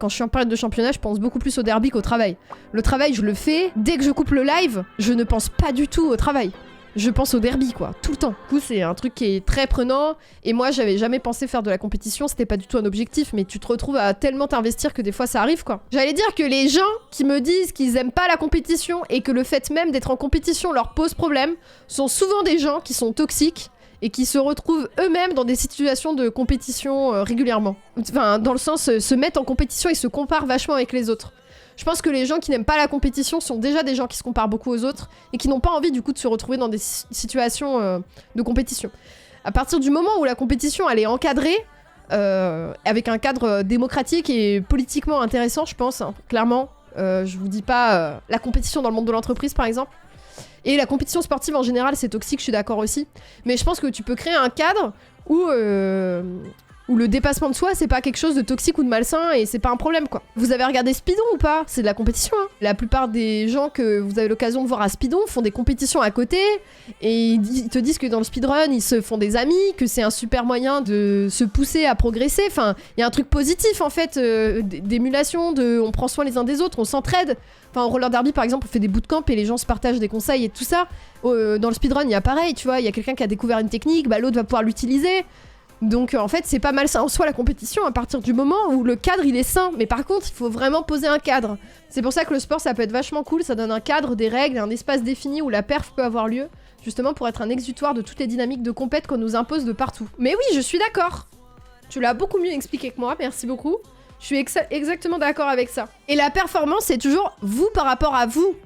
Quand je suis en période de championnat, je pense beaucoup plus au derby qu'au travail. Le travail, je le fais. Dès que je coupe le live, je ne pense pas du tout au travail. Je pense au derby, quoi, tout le temps. Du coup, c'est un truc qui est très prenant. Et moi, j'avais jamais pensé faire de la compétition. C'était pas du tout un objectif. Mais tu te retrouves à tellement t'investir que des fois, ça arrive, quoi. J'allais dire que les gens qui me disent qu'ils aiment pas la compétition et que le fait même d'être en compétition leur pose problème sont souvent des gens qui sont toxiques et qui se retrouvent eux-mêmes dans des situations de compétition régulièrement. Enfin, dans le sens, se mettent en compétition et se comparent vachement avec les autres. Je pense que les gens qui n'aiment pas la compétition sont déjà des gens qui se comparent beaucoup aux autres et qui n'ont pas envie du coup de se retrouver dans des situations de compétition. À partir du moment où la compétition elle est encadrée, avec un cadre démocratique et politiquement intéressant, je pense, hein, clairement, je vous dis pas la compétition dans le monde de l'entreprise par exemple. Et la compétition sportive en général, c'est toxique, je suis d'accord aussi. Mais je pense que tu peux créer un cadre où le dépassement de soi, c'est pas quelque chose de toxique ou de malsain et c'est pas un problème, quoi. Vous avez regardé Speedon ou pas? C'est de la compétition, hein. La plupart des gens que vous avez l'occasion de voir à Speedon font des compétitions à côté et ils te disent que dans le speedrun, ils se font des amis, que c'est un super moyen de se pousser à progresser. Enfin, il y a un truc positif, en fait, d'émulation, on prend soin les uns des autres, on s'entraide. Enfin, au roller derby, par exemple, on fait des bootcamps et les gens se partagent des conseils et tout ça. Dans le speedrun, il y a pareil, tu vois, il y a quelqu'un qui a découvert une technique, bah l'autre va pouvoir l'utiliser. Donc en fait, c'est pas malsain en soi la compétition à partir du moment où le cadre il est sain. Mais par contre, il faut vraiment poser un cadre. C'est pour ça que le sport, ça peut être vachement cool, ça donne un cadre, des règles, un espace défini où la perf peut avoir lieu, justement pour être un exutoire de toutes les dynamiques de compète qu'on nous impose de partout. Mais oui, je suis d'accord. Tu l'as beaucoup mieux expliqué que moi, merci beaucoup. Je suis exactement d'accord avec ça. Et la performance, c'est toujours vous par rapport à vous.